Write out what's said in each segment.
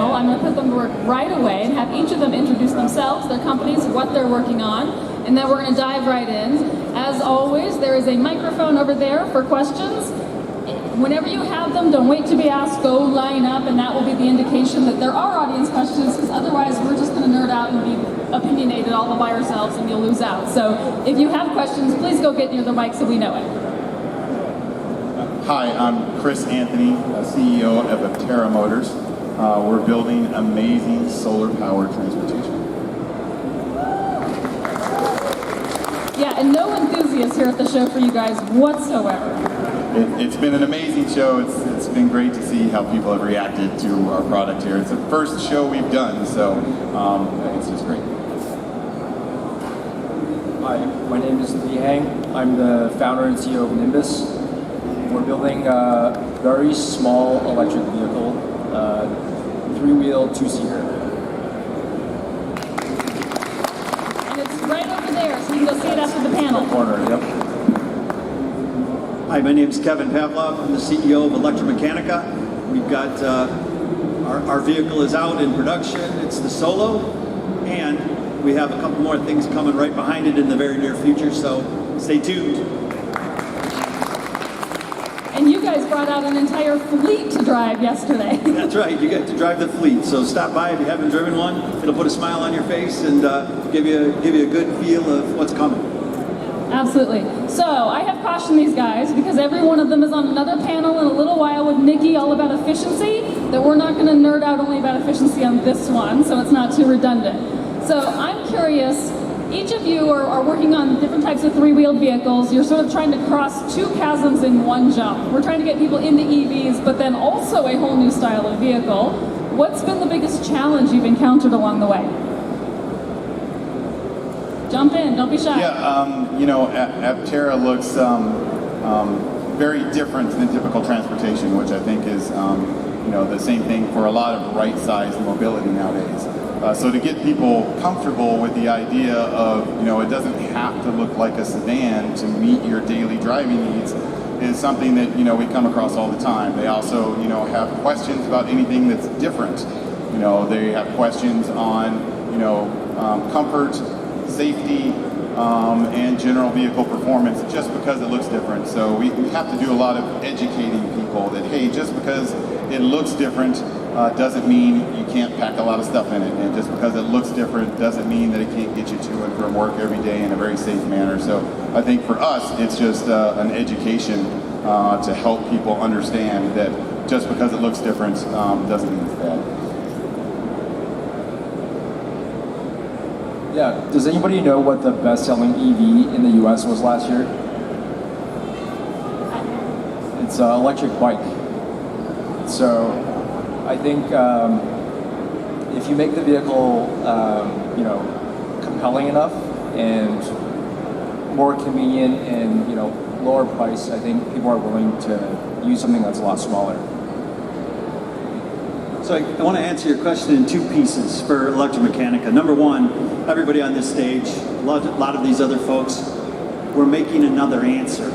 panel. I'm going to put them to work right away and have each of them introduce themselves, their companies, what they're working on, and then we're going to dive right in. As always, there is a microphone over there for questions. Whenever you have them, don't wait to be asked, go line up, and that will be the indication that there are audience questions, because otherwise we're just going to nerd out and be opinionated all by ourselves and you'll lose out. So if you have questions, please go get near the mic so we know it. Hi, I'm Chris Anthony, CEO of Aptera Motors. We're building amazing solar-powered transportation. Yeah, and no enthusiasts here at the show for you guys whatsoever. It's been an amazing show. It's been great to see how people have reacted to our product here. It's the first show we've done, so it's just great. Hi, my name is Lihang. I'm the founder and CEO of Nimbus. We're building a very small electric vehicle, three-wheel, two-seater. And it's right over there, so you can go see it after the panel. Corner, yep. Hi, my name is Kevin Pavlov. I'm the CEO of ElectraMeccanica. We've got, our vehicle is out in production. It's the Solo, and we have a couple more things coming right behind it in the very near future, so stay tuned. And you guys brought out an entire fleet to drive yesterday. That's right, you get to drive the fleet, so stop by if you haven't driven one. It'll put a smile on your face and give you a good feel of what's coming. Absolutely. So I have cautioned these guys, because every one of them is on another panel in a little while with Nikki all about efficiency, that we're not going to nerd out only about efficiency on this one, so it's not too redundant. So I'm curious, each of you are working on different types of three-wheeled vehicles. You're sort of trying to cross two chasms in one jump. We're trying to get people into EVs, but then also a whole new style of vehicle. What's been the biggest challenge you've encountered along the way? Jump in, don't be shy. Yeah, you know, Aptera looks very different than typical transportation, which I think is, you know, the same thing for a lot of right-sized mobility nowadays. So to get people comfortable with the idea of, you know, it doesn't have to look like a sedan to meet your daily driving needs is something that, you know, we come across all the time. They also, you know, have questions about anything that's different. You know, they have questions on, you know, comfort, safety, and general vehicle performance just because it looks different. So we have to do a lot of educating people that, hey, just because it looks different doesn't mean you can't pack a lot of stuff in it. And just because it looks different doesn't mean that it can't get you to and from work every day in a very safe manner. So I think for us, it's just an education to help people understand that just because it looks different doesn't mean it's bad. Yeah, does anybody know what the best-selling EV in the US was last year? It's an electric bike. So I think if you make the vehicle, you know, compelling enough and more convenient and, you know, lower price, I think people are willing to use something that's a lot smaller. So I want to answer your question in two pieces for ElectraMeccanica. Number one, everybody on this stage, a lot of these other folks, we're making another answer.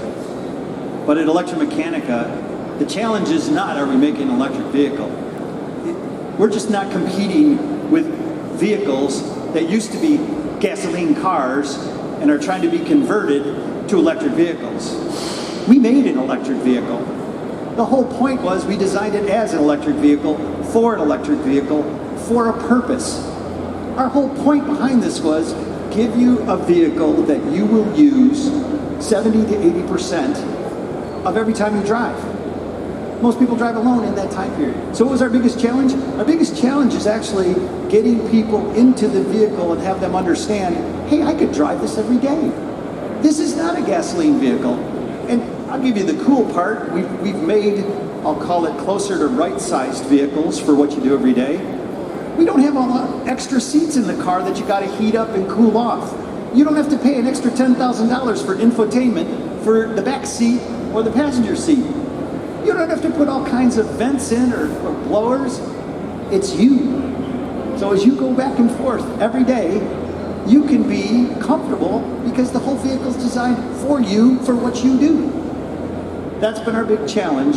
But at ElectraMeccanica, the challenge is not, are we making an electric vehicle? We're just not competing with vehicles that used to be gasoline cars and are trying to be converted to electric vehicles. We made an electric vehicle. The whole point was we designed it as an electric vehicle, for an electric vehicle, for a purpose. Our whole point behind this was give you a vehicle that you will use 70 to 80% of every time you drive. Most people drive alone in that time period. So what was our biggest challenge? Our biggest challenge is actually getting people into the vehicle and have them understand, hey, I could drive this every day. This is not a gasoline vehicle. And I'll give you the cool part. We've made, I'll call it closer to right-sized vehicles for what you do every day. We don't have all the extra seats in the car that you got to heat up and cool off. You don't have to pay an extra $10,000 for infotainment for the back seat or the passenger seat. You don't have to put all kinds of vents in or blowers. It's you. So as you go back and forth every day, you can be comfortable because the whole vehicle is designed for you, for what you do. That's been our big challenge.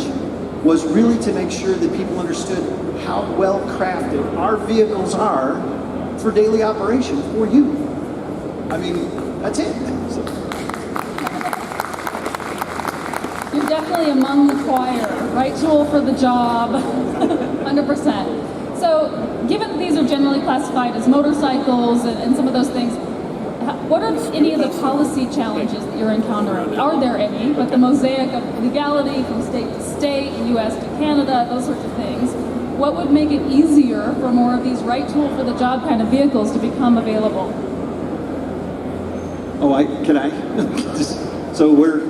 was really to make sure that people understood how well crafted our vehicles are for daily operation for you. I mean, that's it. So. You're definitely among the choir. Right tool for the job, 100%. So, given that these are generally classified as motorcycles and some of those things, what are any of the policy challenges that you're encountering? Are there any? But the mosaic of legality from state to state, U.S. to Canada, those sorts of things. What would make it easier for more of these right tool for the job kind of vehicles to become available? Oh, can I? So we're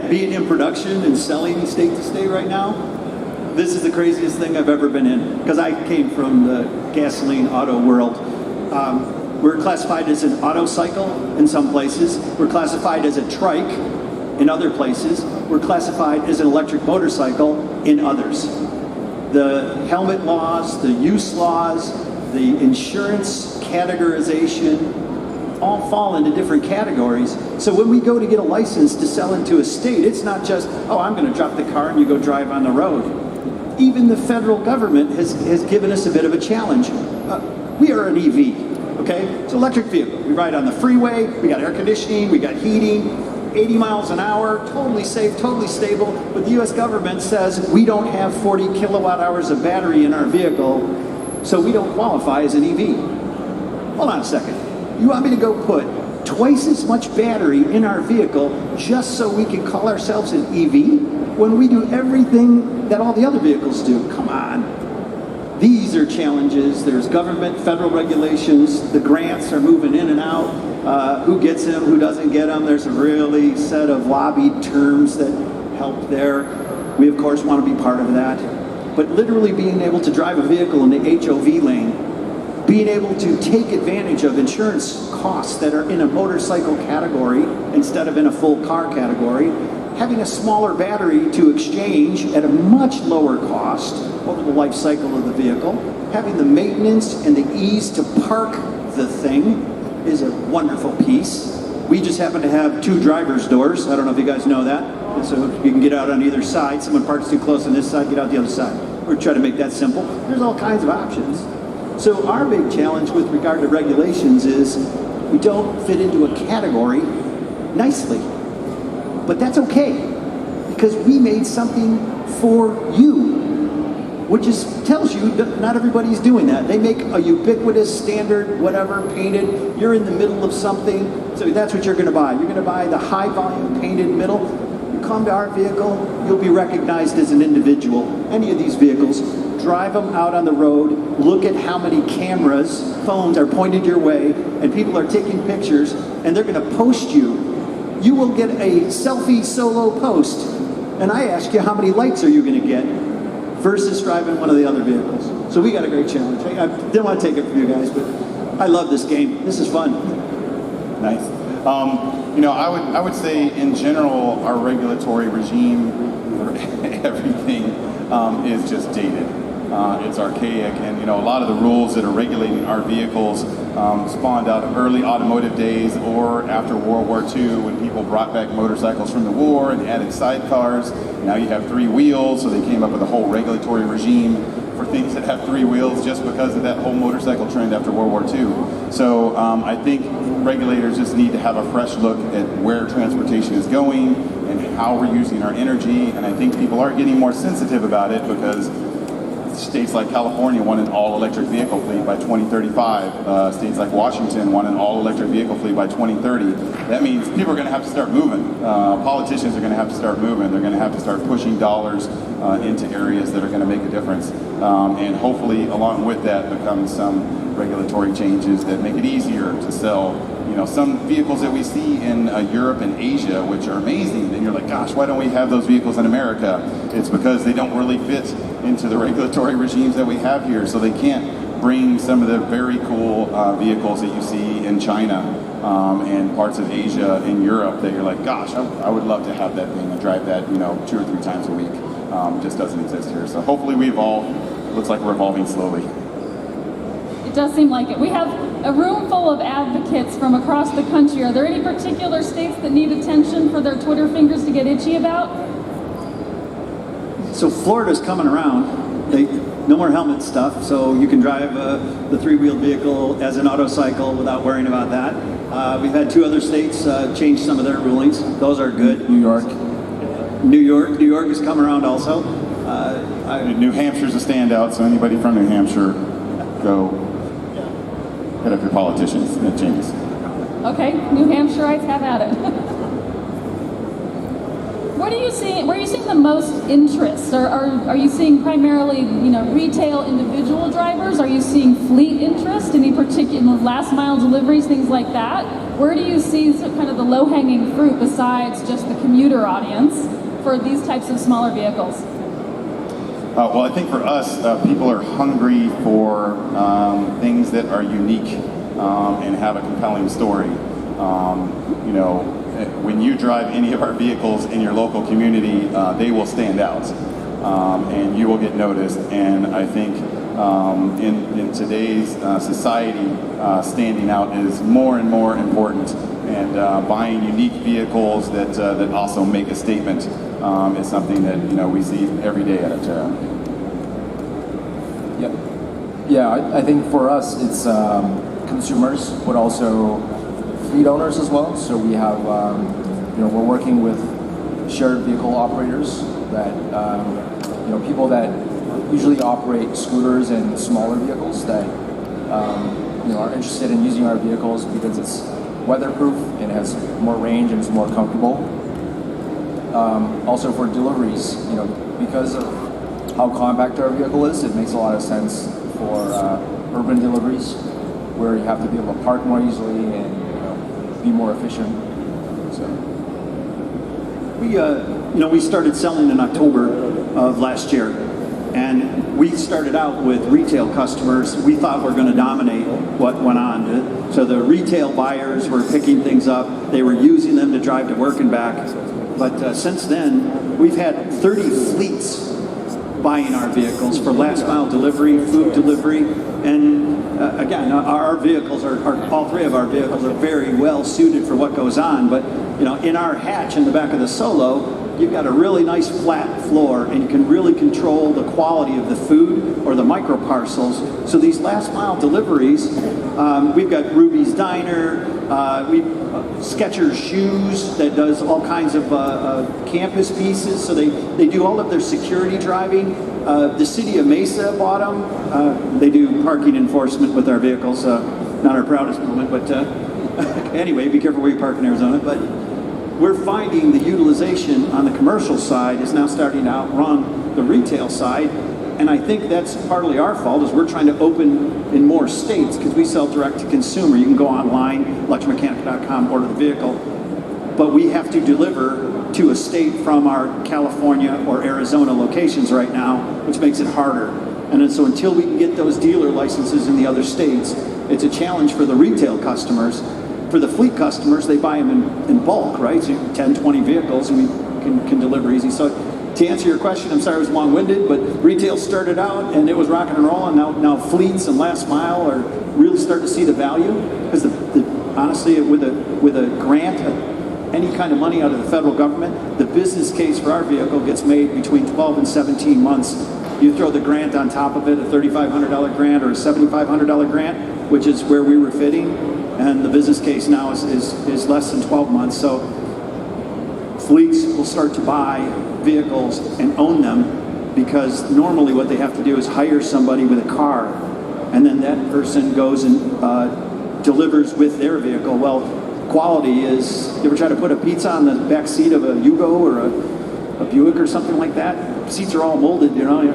being in production and selling state to state right now. This is the craziest thing I've ever been in, because I came from the gasoline auto world. We're classified as an auto cycle in some places. We're classified as a trike in other places. We're classified as an electric motorcycle in others. The helmet laws, the use laws, the insurance categorization all fall into different categories. So when we go to get a license to sell into a state, it's not just, oh, I'm going to drop the car and you go drive on the road. Even the federal government has given us a bit of a challenge. We are an EV. Okay, it's an electric vehicle. We ride on the freeway, we got air conditioning, we got heating, 80 miles an hour, totally safe, totally stable. But the US government says we don't have 40 kilowatt hours of battery in our vehicle, so we don't qualify as an EV. Hold on a second. You want me to go put twice as much battery in our vehicle just so we can call ourselves an EV when we do everything that all the other vehicles do? Come on. These are challenges. There's government, federal regulations. The grants are moving in and out. Who gets them, who doesn't get them. There's a really set of lobbied terms that help there. We, of course, want to be part of that. But literally being able to drive a vehicle in the HOV lane, being able to take advantage of insurance costs that are in a motorcycle category instead of in a full car category, having a smaller battery to exchange at a much lower cost over the life cycle of the vehicle, having the maintenance and the ease to park the thing is a wonderful piece. We just happen to have 2 driver's doors. I don't know if you guys know that. And so you can get out on either side. Someone parks too close on this side, get out the other side. We're trying to make that simple. There's all kinds of options. So our big challenge with regard to regulations is we don't fit into a category nicely. But that's okay, because we made something for you, which tells you that not everybody's doing that. They make a ubiquitous, standard, whatever, painted. You're in the middle of something, so that's what you're going to buy. You're going to buy the high-volume painted middle. You come to our vehicle, you'll be recognized as an individual. Any of these vehicls, drive them out on the road, look at how many cameras, phones are pointed your way, and people are taking pictures, and they're going to post you. You will get a selfie solo post, and I ask you, how many likes are you going to get versus driving one of the other vehicles? So we got a great challenge. I didn't want to take it from you guys, but I love this game. This is fun. Nice. You know, I would say in general, our regulatory regime for everything is just dated. It's archaic, and you know, a lot of the rules that are regulating our vehicles spawned out of early automotive days or after World War II, when people brought back motorcycles from the war and added sidecars. Now you have 3 wheels, so they came up with a whole regulatory regime for things that have 3 wheels just because of that whole motorcycle trend after World War II. So I think regulators just need to have a fresh look at where transportation is going and how we're using our energy, and I think people are getting more sensitive about it because states like California want an all-electric vehicle fleet by 2035. States like Washington want an all-electric vehicle fleet by 2030. That means people are going to have to start moving. Politicians are going to have to start moving. They're going to have to start pushing dollars into areas that are going to make a difference. And hopefully, along with that, becomes some regulatory changes that make it easier to sell. You know, some vehicles that we see in Europe and Asia, which are amazing, and you're like, gosh, why don't we have those vehicles in America? It's because they don't really fit into the regulatory regimes that we have here, so they can't bring some of the very cool vehicles that you see in China and parts of Asia and Europe that you're like, gosh, I would love to have that thing and drive that, you know, 2 or 3 times a week. Just doesn't exist here. So hopefully we evolve. Looks like we're evolving slowly. It does seem like it. We have a room full of advocates from across the country. Are there any particular states that need attention for their Twitter fingers to get itchy about? So Florida's coming around. No more helmet stuff, so you can drive the three-wheeled vehicle as an autocycle without worrying about that. We've had 2 other states change some of their rulings. Those are good. New York. New York is coming around also. New Hampshire's a standout, so anybody from New Hampshire, go hit up your politicians and it changes. Okay, New Hampshireites, have at it. What are you seeing? Where are you seeing the most interest? Are you seeing primarily, retail individual drivers? Are you seeing fleet interest? Any particular last mile deliveries, things like that? Where do you see kind of the low hanging fruit besides just the commuter audience for these types of smaller vehicles? Well, I think for us, people are hungry for things that are unique and have a compelling story. When you drive any of our vehicles in your local community, they will stand out, and you will get noticed. And I think in today's society, standing out is more and more important. And buying unique vehicles that also make a statement is something that we see every day at Aptera. Yeah, I think for us it's consumers, but also fleet owners as well. So we have, we're working with shared vehicle operators that, people that usually operate scooters and smaller vehicles that, are interested in using our vehicles because it's weatherproof and has more range and it's more comfortable. Also for deliveries, because of how compact our vehicle is, it makes a lot of sense for urban deliveries where you have to be able to park more easily and be more efficient. So we started selling in October of last year, and we started out with retail customers. We thought we were going to dominate what went on. So the retail buyers were picking things up. They were using them to drive to work and back. But since then, we've had 30 fleets buying our vehicles for last mile delivery, food delivery, and again, our vehicles all 3 of our vehicles are very well suited for what goes on. But in our hatch in the back of the Solo, you've got a really nice flat floor, and you can really control the quality of the food or the micro parcels. So these last mile deliveries, we've got Ruby's Diner, Skechers Shoes that does all kinds of campus pieces. So they do all of their security driving. The city of Mesa bought them. They do parking enforcement with our vehicles. Not our proudest moment, but anyway, be careful where you park in Arizona. But we're finding the utilization on the commercial side is now starting to outrun the retail side. And I think that's partly our fault, is we're trying to open in more states because we sell direct to consumer. You can go online, ElectraMeccanica.com, order the vehicle, but we have to deliver to a state from our California or Arizona locations right now, which makes it harder. And then, so until we can get those dealer licenses in the other states, it's a challenge for the retail customers. For the fleet customers, they buy them in bulk, right? So 10, 20 vehicles, and we can deliver easy. So to answer your question, I'm sorry I was long-winded, but retail started out and it was rocking and rolling. Now fleets and last mile are really starting to see the value, because honestly, with a grant, any kind of money out of the federal government, the business case for our vehicle gets made between 12 and 17 months. You throw the grant on top of it, a $3,500 grant or a $7,500 grant, which is where we were fitting, and the business case now is less than 12 months. So fleets will start to buy vehicles and own them, because normally what they have to do is hire somebody with a car, and then that person goes and delivers with their vehicle. Well, quality is, you ever try to put a pizza on the back seat of a Yugo or a Buick or something like that? Seats are all molded,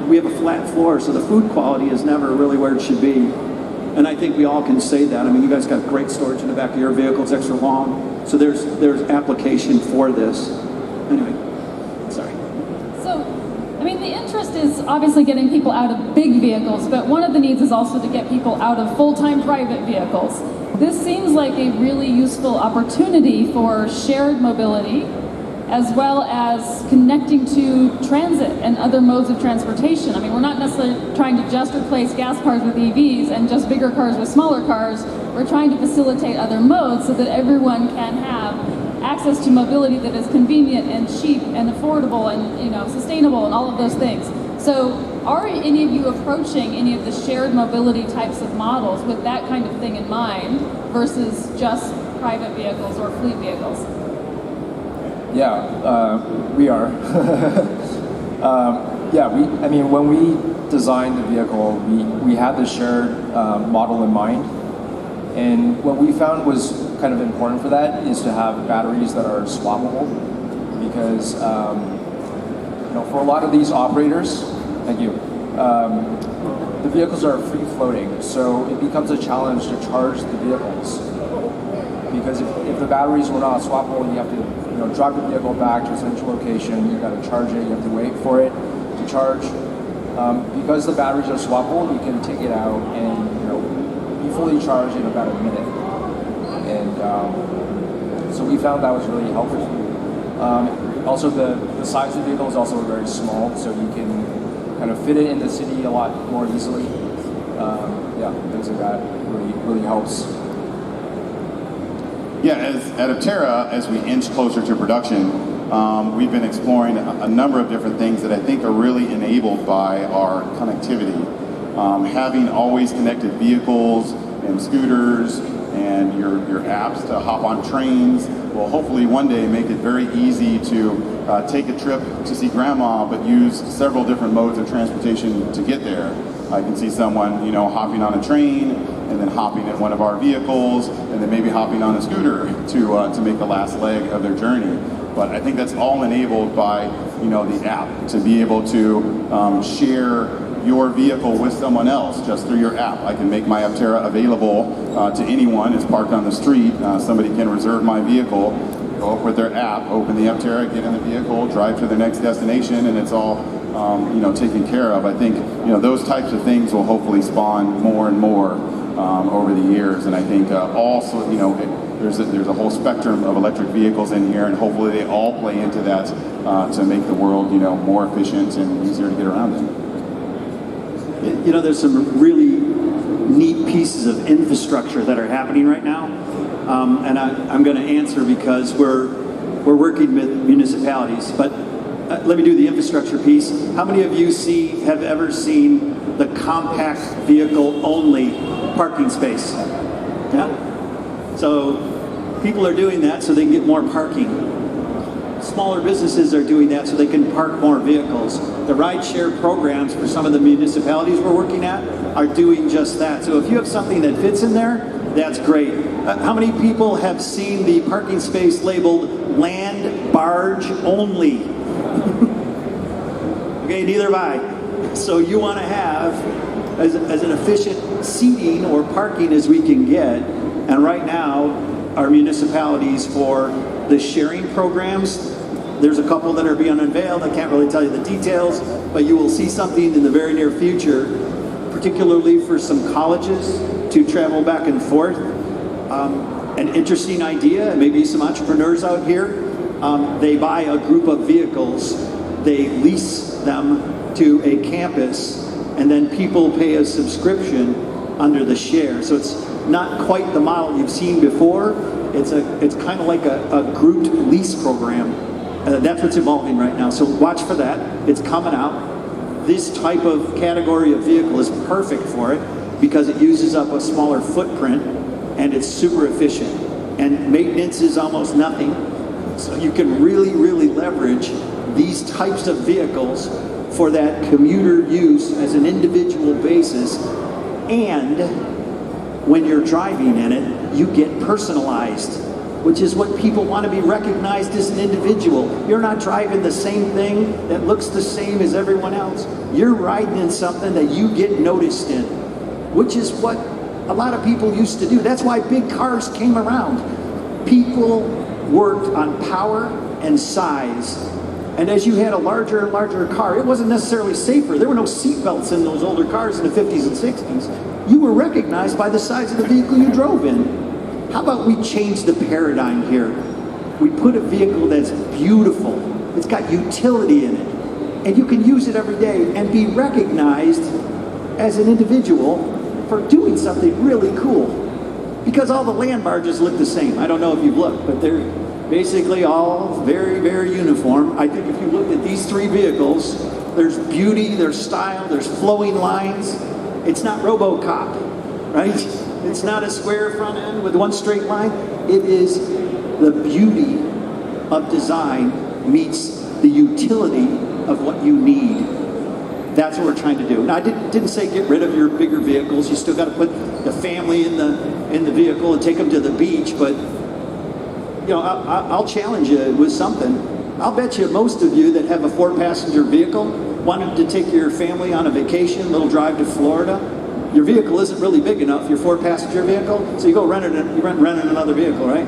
we have a flat floor, so the food quality is never really where it should be. And I think we all can say that. I mean, you guys got great storage in the back of your vehicle, it's extra long, so there's application for this. Anyway, sorry. So, I mean, the interest is obviously getting people out of big vehicles, but one of the needs is also to get people out of full-time private vehicles. This seems like a really useful opportunity for shared mobility, as well as connecting to transit and other modes of transportation. I mean, we're not necessarily trying to just replace gas cars with EVs and just bigger cars with smaller cars. We're trying to facilitate other modes so that everyone can have access to mobility that is convenient and cheap and affordable and, you know, sustainable and all of those things. So are any of you approaching any of the shared mobility types of models with that kind of thing in mind versus just private vehicles or fleet vehicles? Yeah, we are. Yeah, I mean, when we designed the vehicle, we had the shared model in mind. And what we found was kind of important for that is to have batteries that are swappable, because you know, for a lot of these operators, thank you, the vehicles are free floating, so it becomes a challenge to charge the vehicles. Because if the batteries were not swappable, you have to drive the vehicle back to a central location, you got to charge it, you have to wait for it to charge. Because the batteries are swappable, you can take it out and be fully charged in about a minute. And so we found that was really helpful. Also, the size of the vehicle is also very small, so you can kind of fit it in the city a lot more easily. Yeah, things like that really helps. Yeah, at Aptera, as we inch closer to production, we've been exploring a number of different things that I think are really enabled by our connectivity. Having always connected vehicles and scooters and your apps to hop on trains will hopefully one day make it very easy to take a trip to see grandma, but use several different modes of transportation to get there. I can see someone, hopping on a train and then hopping in one of our vehicles and then maybe hopping on a scooter to make the last leg of their journey. But I think that's all enabled by, the app, to be able to share your vehicle with someone else just through your app. I can make my Aptera available to anyone. It's parked on the street. Somebody can reserve my vehicle, go up with their app, open the Aptera, get in the vehicle, drive to their next destination, and it's all taken care of. I think those types of things will hopefully spawn more and more over the years. And I think also there's a whole spectrum of electric vehicles in here, and hopefully they all play into that to make the world more efficient and easier to get around in. There's some really neat pieces of infrastructure that are happening right now, and I'm going to answer because we're working with municipalities. But let me do the infrastructure piece. How many of you have ever seen the compact vehicle only parking space? Yeah. So people are doing that so they can get more parking. Smaller businesses are doing that so they can park more vehicles. The rideshare programs for some of the municipalities we're working at are doing just that. So if you have something that fits in there, that's great. How many people have seen the parking space labeled land barge only? Okay, neither have I. So you want to have as an efficient seating or parking as we can get. And right now, our municipalities for the sharing programs, there's a couple that are being unveiled. I can't really tell you the details, but you will see something in the very near future, particularly for some colleges to travel back and forth. An interesting idea, maybe some entrepreneurs out here, they buy a group of vehicles, they lease them to a campus, and then people pay a subscription under the share. So it's not quite the model you've seen before. It's kind of like a grouped lease program. That's what's evolving right now. So watch for that. It's coming out. This type of category of vehicle is perfect for it because it uses up a smaller footprint and it's super efficient. And maintenance is almost nothing. So you can really, really leverage these types of vehicles for that commuter use as an individual basis. And when you're driving in it, you get personalized, which is what people want to be recognized as an individual. You're not driving the same thing that looks the same as everyone else. You're riding in something that you get noticed in, which is what a lot of people used to do. That's why big cars came around. People worked on power and size. And as you had a larger and larger car, it wasn't necessarily safer. There were no seat belts in those older cars in the 50s and 60s. You were recognized by the size of the vehicle you drove in. How about we change the paradigm here? We put a vehicle that's beautiful, it's got utility in it, and you can use it every day and be recognized as an individual for doing something really cool. Because all the land barges look the same. I don't know if you've looked, but basically all very, very uniform. I think if you look at these three vehicles, there's beauty, there's style, there's flowing lines. It's not RoboCop, right? It's not a square front end with one straight line. It is the beauty of design meets the utility of what you need. That's what we're trying to do. Now, I didn't say get rid of your bigger vehicles. You still got to put the family in the vehicle and take them to the beach. But you know, I'll challenge you with something. I'll bet you most of you that have a 4-passenger vehicle wanted to take your family on a vacation, little drive to Florida. Your vehicle isn't really big enough, your 4-passenger vehicle, so you go rent another vehicle, right?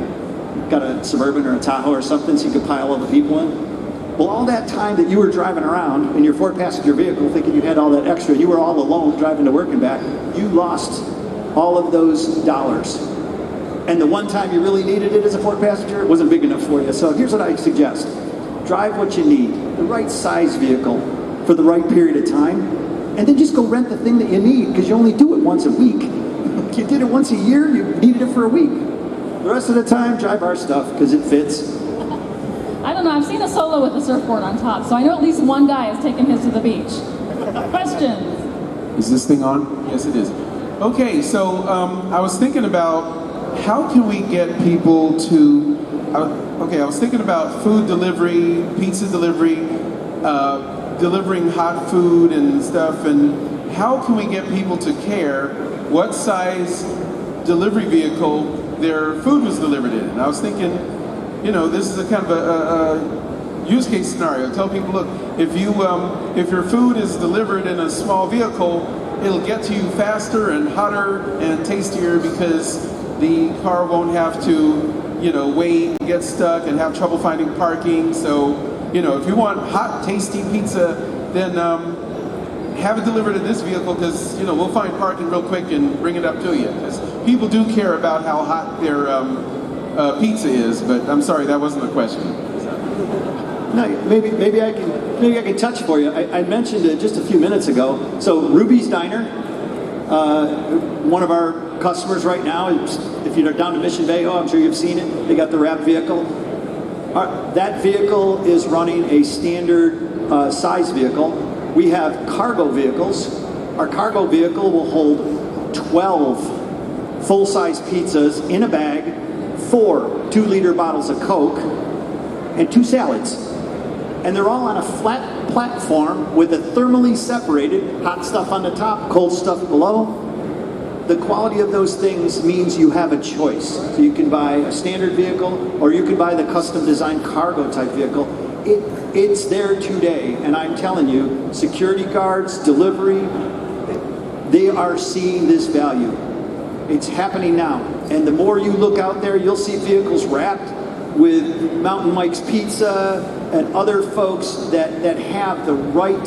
Got a Suburban or a Tahoe or something so you could pile all the people in. Well, all that time that you were driving around in your 4-passenger vehicle thinking you had all that extra, you were all alone driving to work and back, you lost all of those dollars. And the one time you really needed it as a 4-passenger, it wasn't big enough for you. So here's what I suggest. Drive what you need, the right size vehicle for the right period of time, and then just go rent the thing that you need, because you only do it once a week. If you did it once a year, you needed it for a week. The rest of the time, drive our stuff, because it fits. I don't know, I've seen a Solo with a surfboard on top, so I know at least one guy has taken his to the beach. Questions? Is this thing on? Yes, it is. Okay, so I was thinking about how can we get people to, I was thinking about food delivery, pizza delivery, delivering hot food and stuff, and how can we get people to care what size delivery vehicle their food was delivered in? And I was thinking, you know, this is a kind of a use case scenario. Tell people, look, if your food is delivered in a small vehicle, it'll get to you faster and hotter and tastier because the car won't have to, you know, wait, get stuck, and have trouble finding parking. So, you know, if you want hot, tasty pizza, then have it delivered in this vehicle because, you know, we'll find parking real quick and bring it up to you. Because people do care about how hot their pizza is. But I'm sorry, that wasn't the question. No, maybe I can touch for you. I mentioned it just a few minutes ago. So Ruby's Diner, one of our customers right now, if you're down to Mission Viejo, I'm sure you've seen it. They got the wrap vehicle. That vehicle is running a standard size vehicle. We have cargo vehicles. Our cargo vehicle will hold 12 full-size pizzas in a bag, 4 2-liter bottles of Coke, and 2 salads. And they're all on a flat platform with a thermally separated hot stuff on the top, cold stuff below. The quality of those things means you have a choice. So you can buy a standard vehicle or you can buy the custom designed cargo type vehicle. It's there today, and I'm telling you, security guards, delivery, they are seeing this value. It's happening now. And the more you look out there, you'll see vehicles wrapped with Mountain Mike's Pizza and other folks that have the right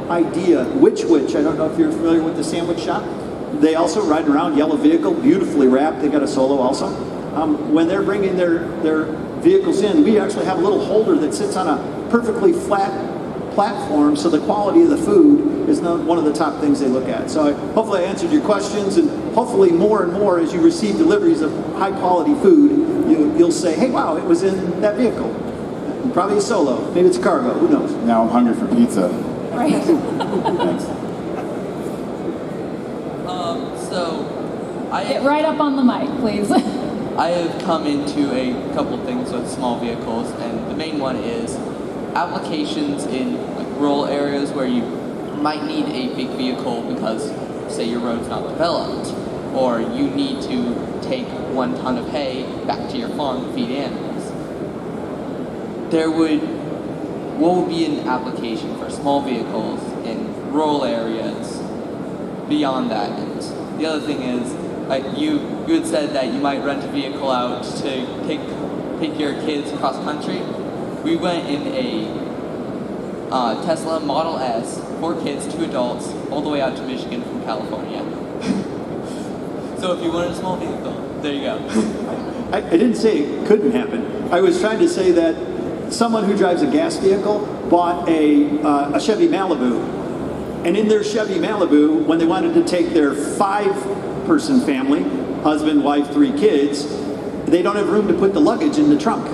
idea. Which, I don't know if you're familiar with the sandwich shop. They also ride around, yellow vehicle, beautifully wrapped. They got a Solo also. When they're bringing their vehicles in, we actually have a little holder that sits on a perfectly flat platform, so the quality of the food is one of the top things they look at. So hopefully I answered your questions, and hopefully more and more as you receive deliveries of high quality food, you'll say, hey, wow, it was in that vehicle. Probably a Solo, maybe it's a cargo, who knows? Now I'm hungry for pizza. Right. Thanks. Get right up on the mic, please. I have come into a couple things with small vehicles, and the main one is applications in like rural areas where you might need a big vehicle because, say, your road's not developed, or you need to take 1 ton of hay back to your farm to feed animals. What would be an application for small vehicles in rural areas beyond that? And the other thing is, you had said that you might rent a vehicle out to take your kids cross country. We went in a Tesla Model S, 4 kids, 2 adults, all the way out to Michigan from California. So if you wanted a small vehicle, there you go. I didn't say it couldn't happen. I was trying to say that someone who drives a gas vehicle bought a Chevy Malibu. And in their Chevy Malibu, when they wanted to take their 5-person family, husband, wife, 3 kids, they don't have room to put the luggage in the trunk.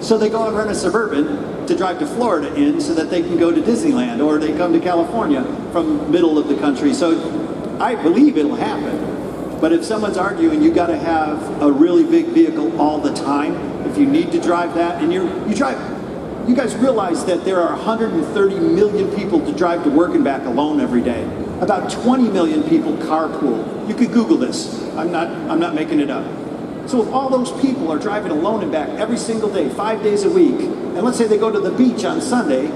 So they go and rent a Suburban to drive to Florida in so that they can go to Disneyland, or they come to California from middle of the country. So I believe it'll happen. But if someone's arguing you got to have a really big vehicle all the time, if you need to drive that, and you drive, you guys realize that there are 130 million people to drive to work and back alone every day. About 20 million people carpool. You could Google this. I'm not making it up. So if all those people are driving alone and back every single day, 5 days a week, and let's say they go to the beach on Sunday,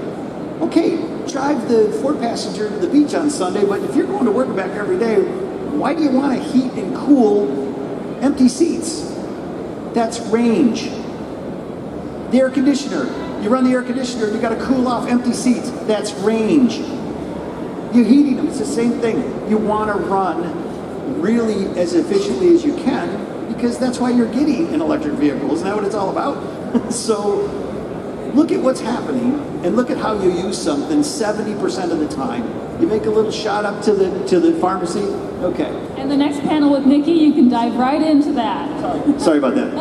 okay, drive the 4-passenger to the beach on Sunday, but if you're going to work and back every day, why do you want to heat and cool empty seats? That's range. The air conditioner. You run the air conditioner, you got to cool off empty seats. That's range. You're heating them. It's the same thing. You want to run really as efficiently as you can because that's why you're getting an electric vehicle. Isn't that what it's all about? So look at what's happening and look at how you use something 70% of the time. You make a little shot up to the pharmacy. Okay. And the next panel with Nikki, you can dive right into that. Sorry about that.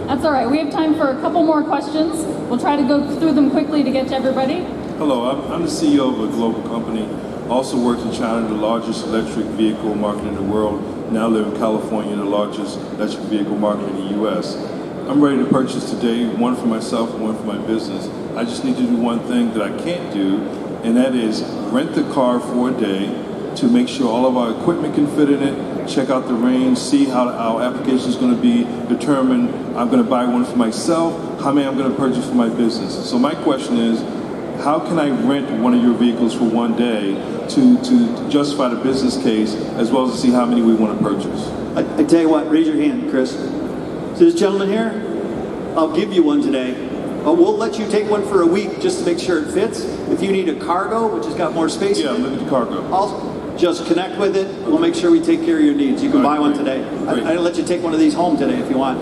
That's all right. We have time for a couple more questions. We'll try to go through them quickly to get to everybody. Hello, I'm the CEO of a global company. Also worked in China, the largest electric vehicle market in the world. Now live in California, the largest electric vehicle market in the U.S. I'm ready to purchase today, one for myself and one for my business. I just need to do one thing that I can't do, and that is rent the car for a day to make sure all of our equipment can fit in it, check out the range, see how our application is going to be, determine I'm going to buy one for myself, how many I'm going to purchase for my business. So my question is, how can I rent one of your vehicles for one day to justify the business case as well as to see how many we want to purchase? I tell you what, raise your hand, Chris. So this gentleman here, I'll give you one today. We'll let you take one for a week just to make sure it fits. If you need a cargo, which has got more space Yeah, in it, limited cargo. I'll just connect with it. We'll make sure we take care of your needs. You can buy one today. I'll let you take one of these home today if you want.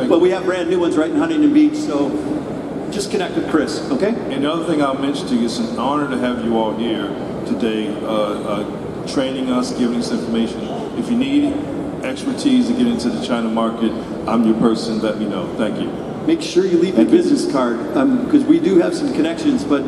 But we have brand new ones right in Huntington Beach, so just connect with Chris, okay? And the other thing I'll mention to you, it's an honor to have you all here today, training us, giving us information. If you need expertise to get into the China market, I'm your person. Let me know. Thank you. Make sure you leave your business card, because we do have some connections, but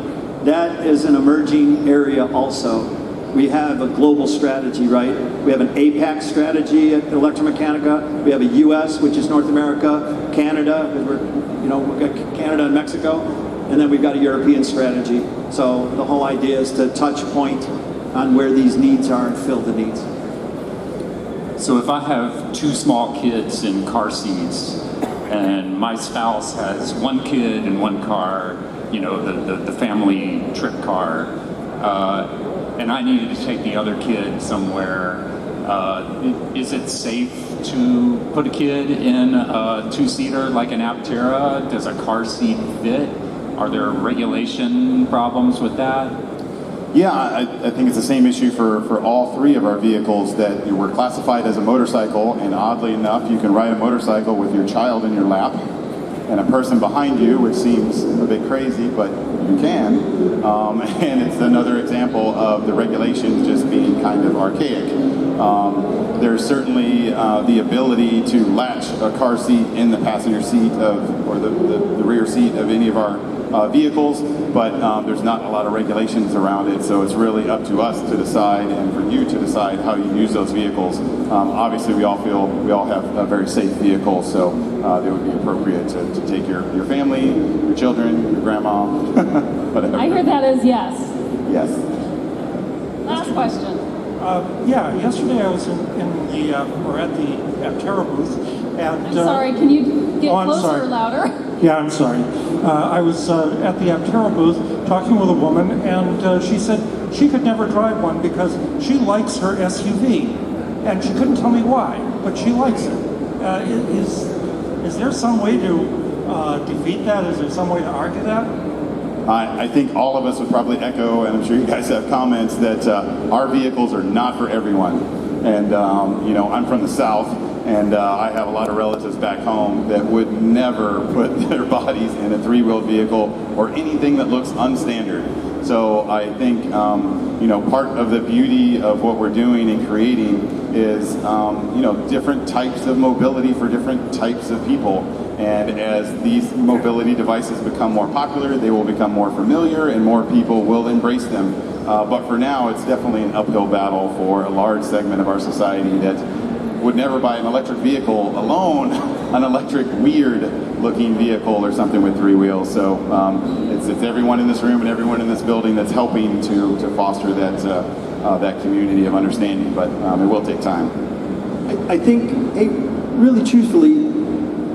that is an emerging area also. We have a global strategy, right? We have an APAC strategy at ElectraMeccanica. We have a US, which is North America, Canada, we've got Canada and Mexico, and then we've got a European strategy. So the whole idea is to touch point on where these needs are and fill the needs. So if I have two small kids in car seats and my spouse has one kid in one car, the family trip car, and I needed to take the other kid somewhere, is it safe to put a kid in a two-seater like an Aptera? Does a car seat fit? Are there regulation problems with that? Yeah, I think it's the same issue for all three of our vehicles, that we're classified as a motorcycle, and oddly enough, you can ride a motorcycle with your child in your lap and a person behind you, which seems a bit crazy, but you can. And it's another example of the regulations just being kind of archaic. There's certainly the ability to latch a car seat in the passenger seat or the rear seat of any of our vehicles, but there's not a lot of regulations around it, so it's really up to us to decide and for you to decide how you use those vehicles. Obviously, we all have a very safe vehicle, so they would be appropriate to take your family, your children, your grandma, whatever. I hear that as yes. Yes. Last question. Yesterday I was at the Aptera booth, and I'm sorry, can you get closer sorry. or louder? Yeah, I'm sorry. I was at the Aptera booth talking with a woman, and she said she could never drive one because she likes her SUV, and she couldn't tell me why, but she likes it. Is there some way to defeat that? Is there some way to argue that? I think all of us would probably echo, and I'm sure you guys have comments, that our vehicles are not for everyone. And, I'm from the South, and I have a lot of relatives back home that would never put their bodies in a three-wheeled vehicle or anything that looks unstandard. So I think, part of the beauty of what we're doing and creating is, different types of mobility for different types of people. And as these mobility devices become more popular, they will become more familiar and more people will embrace them. But for now, it's definitely an uphill battle for a large segment of our society that would never buy an electric vehicle alone, an electric weird looking vehicle or something with 3 wheels. So it's everyone in this room and everyone in this building that's helping to foster that community of understanding, but it will take time. I think, really truthfully,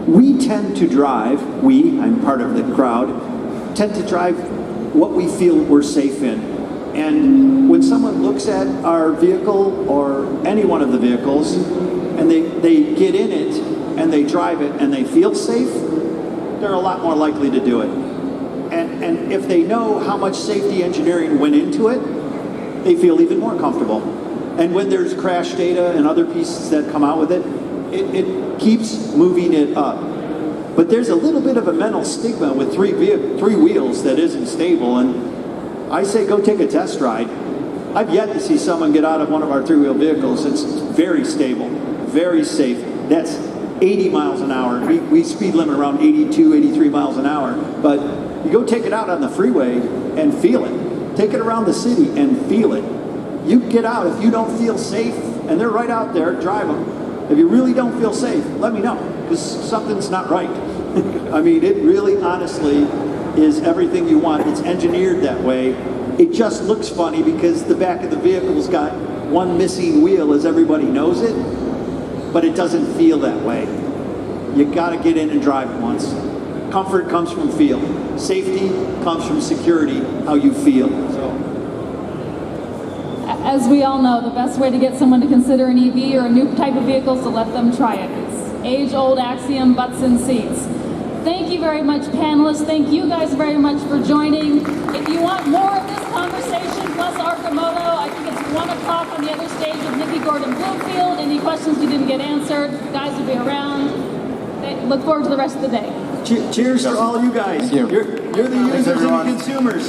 we tend to drive, I'm part of the crowd, tend to drive what we feel we're safe in. And when someone looks at our vehicle or any one of the vehicles and they get in it and they drive it and they feel safe, they're a lot more likely to do it. And if they know how much safety engineering went into it, they feel even more comfortable. And when there's crash data and other pieces that come out with it, it keeps moving it up. But there's a little bit of a mental stigma with three wheels that isn't stable, and I say go take a test ride. I've yet to see someone get out of one of our 3-wheel vehicles that's very stable, very safe. That's 80 miles an hour. We speed limit around 82, 83 miles an hour. But you go take it out on the freeway and feel it. Take it around the city and feel it. You get out, if you don't feel safe, and they're right out there, drive them. If you really don't feel safe, let me know, because something's not right. I mean, it really, honestly, is everything you want. It's engineered that way. It just looks funny because the back of the vehicle's got one missing wheel, as everybody knows it, but it doesn't feel that way. You gotta get in and drive it once. Comfort comes from feel. Safety comes from security, how you feel. So. As we all know, the best way to get someone to consider an EV or a new type of vehicle is to let them try it. It's age-old axiom, butts in seats. Thank you very much, panelists. Thank you guys very much for joining. If you want more of this conversation, plus Arcimoto, I think it's 1 o'clock on the other stage with Nikki Gordon-Bloomfield. Any questions you didn't get answered, guys will be around. Look forward to the rest of the day. Cheers to all you guys. Thank you. You're the users and the consumers.